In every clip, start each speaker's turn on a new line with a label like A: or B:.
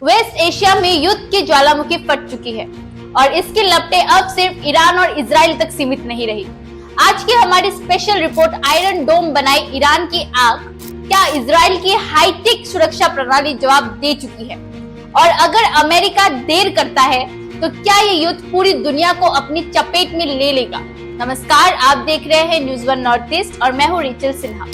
A: Waste Asia में युद्ध की ज्वालामुखी फट चुकी है और इसकी लपटें अब सिर्फ ईरान और इजराइल तक सीमित नहीं रही। आज की हमारी स्पेशल रिपोर्ट आयरन डोम बनाई ईरान की आग, क्या इजराइल की हाईटेक सुरक्षा प्रणाली जवाब दे चुकी है? और अगर अमेरिका देर करता है तो क्या ये युद्ध पूरी दुनिया को अपनी चपेट में ले लेगा? नमस्कार, आप देख रहे हैं न्यूज़ वन नॉर्थ ईस्ट और मैं हूँ रिचल सिन्हा।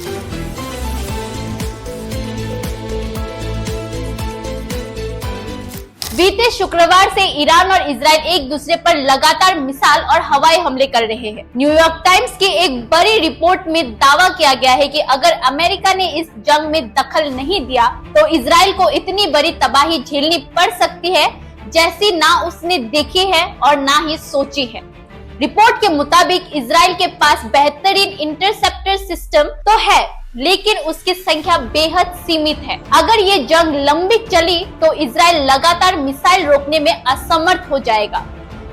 A: बीते शुक्रवार से ईरान और इजराइल एक दूसरे पर लगातार मिसाइल और हवाई हमले कर रहे हैं। न्यूयॉर्क टाइम्स की एक बड़ी रिपोर्ट में दावा किया गया है कि अगर अमेरिका ने इस जंग में दखल नहीं दिया तो इजराइल को इतनी बड़ी तबाही झेलनी पड़ सकती है जैसी ना उसने देखी है और ना ही सोची है। रिपोर्ट के मुताबिक इजराइल के पास बेहतरीन इंटरसेप्टर सिस्टम तो है, लेकिन उसकी संख्या बेहद सीमित है। अगर ये जंग लंबी चली तो इजराइल लगातार मिसाइल रोकने में असमर्थ हो जाएगा।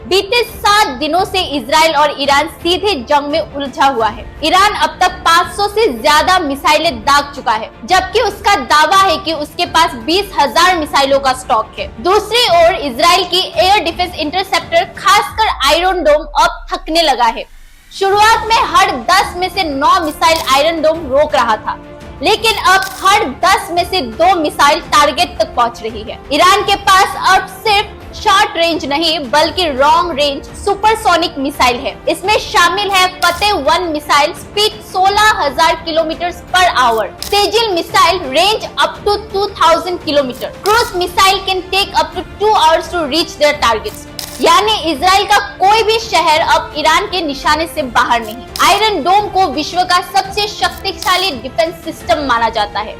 A: बीते 7 दिनों से इजराइल और ईरान सीधे जंग में उलझा हुआ है। ईरान अब तक 500 से ज्यादा मिसाइलें दाग चुका है, जबकि उसका दावा है कि उसके पास 20,000 मिसाइलों का स्टॉक है। दूसरी ओर इजराइल की एयर डिफेंस इंटरसेप्टर खासकर आयरन डोम अब थकने लगा है। शुरुआत में हर 10 में से 9 मिसाइल आयरन डोम रोक रहा था, लेकिन अब हर 10 में से 2 मिसाइल टारगेट तक पहुंच रही है। ईरान के पास अब सिर्फ शॉर्ट रेंज नहीं बल्कि लॉन्ग रेंज सुपरसोनिक मिसाइल है। इसमें शामिल है Fattah 1 missile, speed 16,000 kilometre per hour, तेजिल missile, range up to 2000 kilometre, cruise missile can take up to 2 hours to reach their targets. यानी इजराइल का कोई भी शहर अब ईरान के निशाने से बाहर नहीं। आयरन डोम को विश्व का सबसे शक्तिशाली डिफेंस सिस्टम माना जाता है,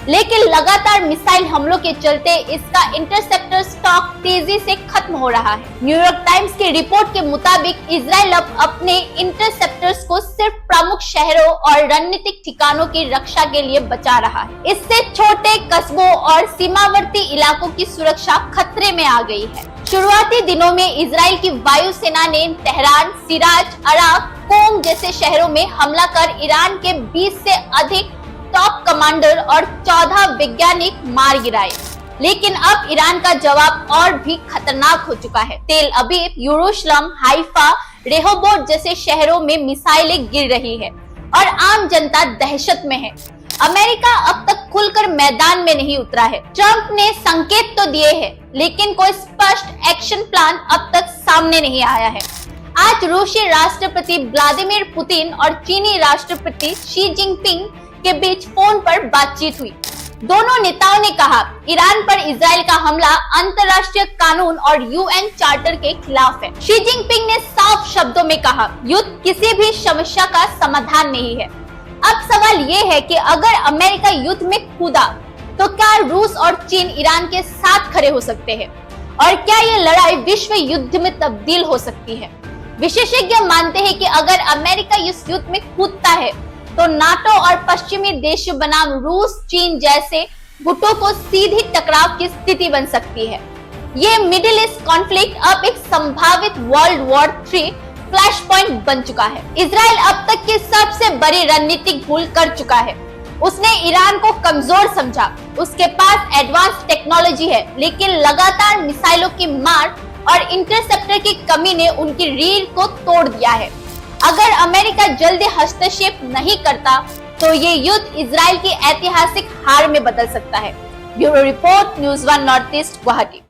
A: लेकिन लगातार मिसाइल हमलों के चलते इसका इंटरसेप्टर स्टॉक तेजी से खत्म हो रहा है। न्यूयॉर्क टाइम्स की रिपोर्ट के मुताबिक इजराइल अब अपने इंटरसेप्टर्स को सिर्फ प्रमुख शहरों और रणनीतिक ठिकानों की रक्षा के लिए बचा रहा है। इससे छोटे कस्बों और सीमावर्ती इलाकों की सुरक्षा खतरे में आ गई है। शुरुआती दिनों में इजराइल की वायुसेना ने तेहरान, सिराज, अराक, कोम जैसे शहरों में हमला कर ईरान के 20 से अधिक टॉप कमांडर और 14 वैज्ञानिक मार गिराए, लेकिन अब ईरान का जवाब और भी खतरनाक हो चुका है। तेल अवीव, यरूशलेम, हाइफा, रेहोबोट जैसे शहरों में मिसाइलें गिर रही है और आम जनता दहशत में है। अमेरिका अब तक खुलकर मैदान में नहीं उतरा है। ट्रंप ने संकेत तो दिए हैं, लेकिन कोई स्पष्ट एक्शन प्लान अब तक सामने नहीं आया है। आज रूसी राष्ट्रपति व्लादिमीर पुतिन और चीनी राष्ट्रपति शी जिनपिंग के बीच फोन पर बातचीत हुई। दोनों नेताओं ने कहा ईरान पर इजराइल का हमला अंतर्राष्ट्रीय कानून और यूएन चार्टर के खिलाफ है। शी जिनपिंग ने साफ शब्दों में कहा युद्ध किसी भी समस्या का समाधान नहीं है। अब सवाल ये है कि अगर अमेरिका युद्ध में कूदा तो क्या रूस और चीन ईरान के साथ खड़े हो सकते हैं, और क्या ये लड़ाई विश्व युद्ध में तब्दील हो सकती है? विशेषज्ञ मानते हैं कि अगर अमेरिका इस युद्ध में कूदता है तो नाटो और पश्चिमी देशों बनाम रूस, चीन जैसे गुटों को सीधी टकराव की स्थिति बन सकती है। ये मिडिल ईस्ट कॉन्फ्लिक्ट अब एक संभावित वर्ल्ड वॉर 3 फ्लैश पॉइंट बन चुका है। इजराइल अब तक की सबसे बड़ी रणनीतिक भूल कर चुका है। उसने ईरान को कमजोर समझा। उसके पास एडवांस टेक्नोलॉजी है, लेकिन लगातार मिसाइलों की मार और इंटरसेप्टर की कमी ने उनकी रीढ़ को तोड़ दिया है। अगर अमेरिका जल्दी हस्तक्षेप नहीं करता तो ये युद्ध इजराइल की ऐतिहासिक हार में बदल सकता है। Bureau report, news one north east, Guwahati.